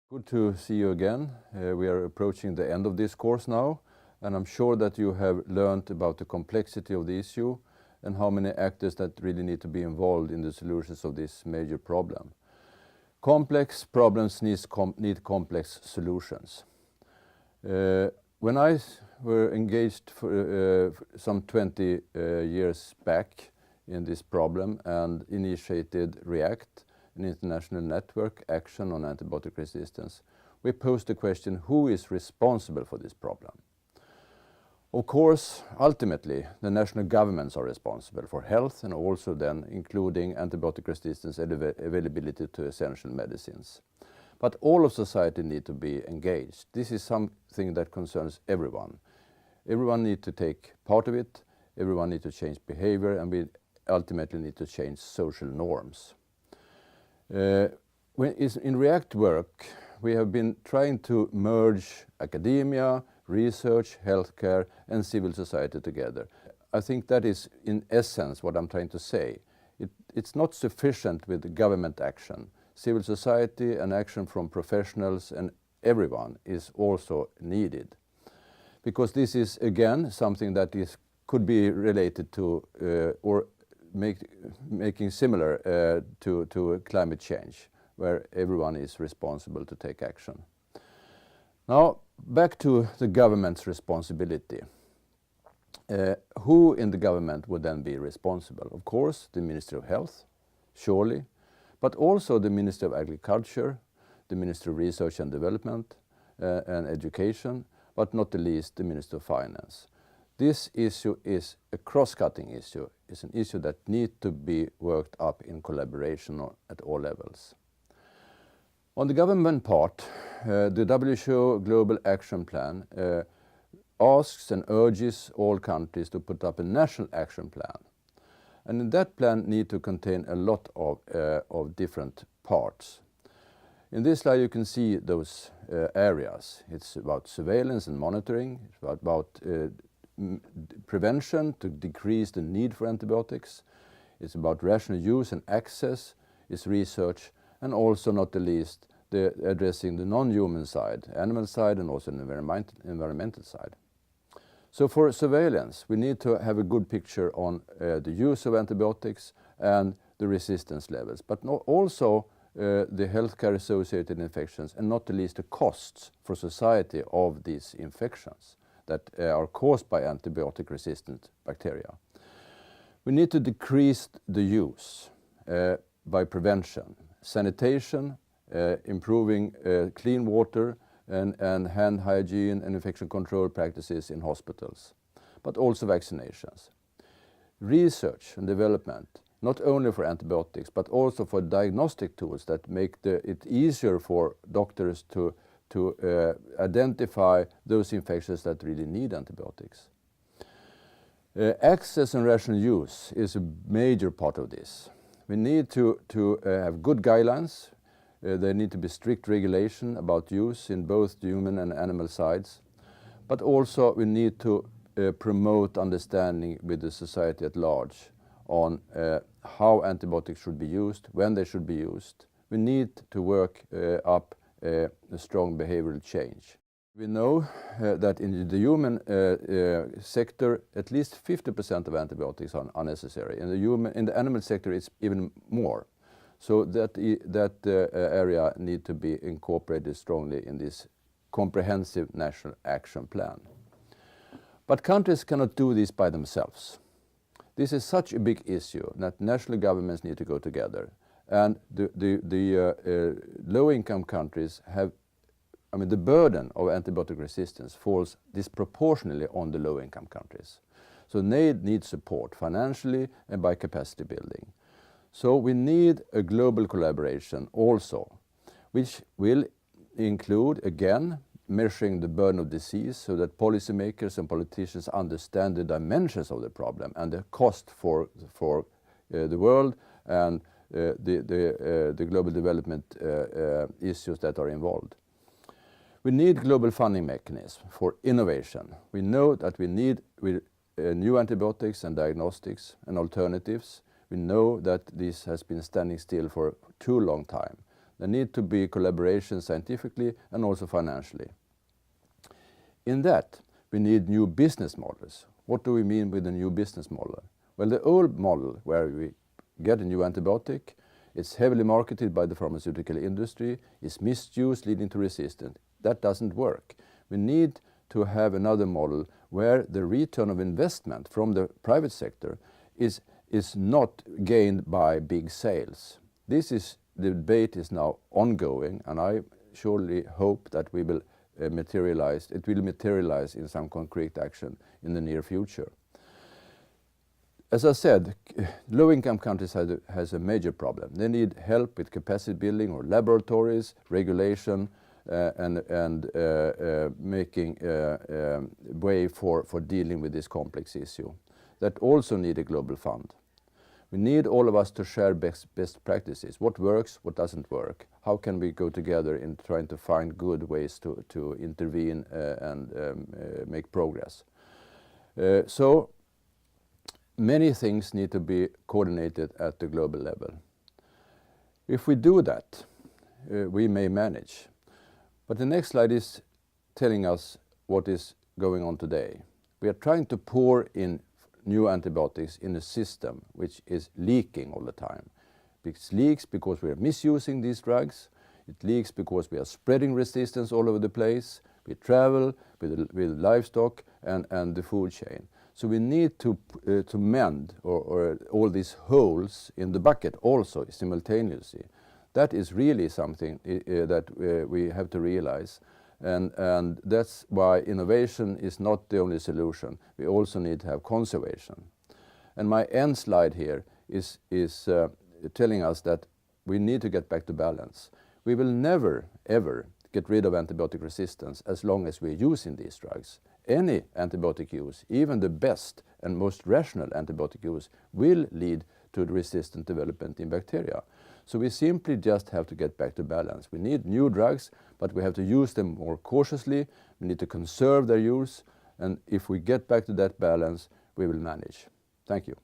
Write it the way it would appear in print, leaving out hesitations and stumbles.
Good to see you again. We are approaching the end of this course now, and I'm sure that you have learned about the complexity of the issue and how many actors that really need to be involved in the solutions of this major problem. Complex problems need complex solutions. When I were engaged for some 20 years back in this problem and initiated REACT, an international network action on antibiotic resistance, we posed the question, who is responsible for this problem? Of course, ultimately, the national governments are responsible for health and also then including antibiotic resistance and availability to essential medicines. But all of society need to be engaged. This is something that concerns everyone. Everyone needs to take part of it, everyone needs to change behavior, and we ultimately need to change social norms. In REACT work, we have been trying to merge academia, research, healthcare, and civil society together. I think that is, in essence, what I'm trying to say. It's not sufficient with government action. Civil society and action from professionals and everyone is also needed. Because this is, again, something that could be related to or making similar to climate change, where everyone is responsible to take action. Now, back to the government's responsibility. Who in the government would then be responsible? Of course, the Ministry of Health, surely, but also the Ministry of Agriculture, the Ministry of Research and Development and Education, but not the least the Ministry of Finance. This issue is a cross-cutting issue. It's an issue that needs to be worked up in collaboration at all levels. On the government part, the WHO Global Action Plan asks and urges all countries to put up a national action plan. And that plan needs to contain a lot of different parts. In this slide you can see those areas. It's about surveillance and monitoring, it's about prevention to decrease the need for antibiotics, it's about rational use and access, it's research, and also not the least addressing the non-human side, animal side, and also the environmental side. So for surveillance, we need to have a good picture on the use of antibiotics and the resistance levels, but also the healthcare associated infections, and not the least the costs for society of these infections that are caused by antibiotic resistant bacteria. We need to decrease the use by prevention, sanitation, improving clean water and hand hygiene and infection control practices in hospitals, but also vaccinations. Research and development, not only for antibiotics, but also for diagnostic tools that make it easier for doctors to identify those infections that really need antibiotics. Access and rational use is a major part of this. We need to have good guidelines. There need to be strict regulation about use in both the human and animal sides. But also we need to promote understanding with the society at large on how antibiotics should be used, when they should be used. We need to work up a strong behavioral change. We know that in the human sector, at least 50% of antibiotics are unnecessary. In the animal sector, it's even more. So that area need to be incorporated strongly in this comprehensive national action plan. But countries cannot do this by themselves. This is such a big issue that national governments need to go together. And the low-income countries have, the burden of antibiotic resistance falls disproportionately on the low-income countries. So they need support financially and by capacity building. So we need a global collaboration also, which will include, again, measuring the burden of disease so that policymakers and politicians understand the dimensions of the problem and the cost for the world and the global development issues that are involved. We need global funding mechanisms for innovation. We know that we need new antibiotics and diagnostics and alternatives. We know that this has been standing still for too long time. There need to be collaboration scientifically and also financially. In that, we need new business models. What do we mean with a new business model? Well, the old model where we get a new antibiotic, it's heavily marketed by the pharmaceutical industry, is misused, leading to resistance. That doesn't work. We need to have another model where the return of investment from the private sector is not gained by big sales. The debate is now ongoing, and I surely hope that it will materialize in some concrete action in the near future. As I said, low-income countries has a major problem. They need help with capacity building or laboratories, regulation, and making way for dealing with this complex issue. That also need a global fund. We need all of us to share best practices. What works, what doesn't work. How can we go together in trying to find good ways to intervene and make progress. So many things need to be coordinated at the global level. If we do that, we may manage. But the next slide is telling us what is going on today. We are trying to pour in new antibiotics in a system which is leaking all the time. It leaks because we are misusing these drugs. It leaks because we are spreading resistance all over the place. We travel with livestock and the food chain. So we need to mend or all these holes in the bucket also simultaneously. That is really something that we have to realize. And that's why innovation is not the only solution. We also need to have conservation. And my end slide here is telling us that we need to get back to balance. We will never, ever get rid of antibiotic resistance as long as we're using these drugs. Any antibiotic use, even the best and most rational antibiotic use, will lead to resistant development in bacteria. So we simply just have to get back to balance. We need new drugs, but we have to use them more cautiously. We need to conserve their use, and if we get back to that balance, we will manage. Thank you.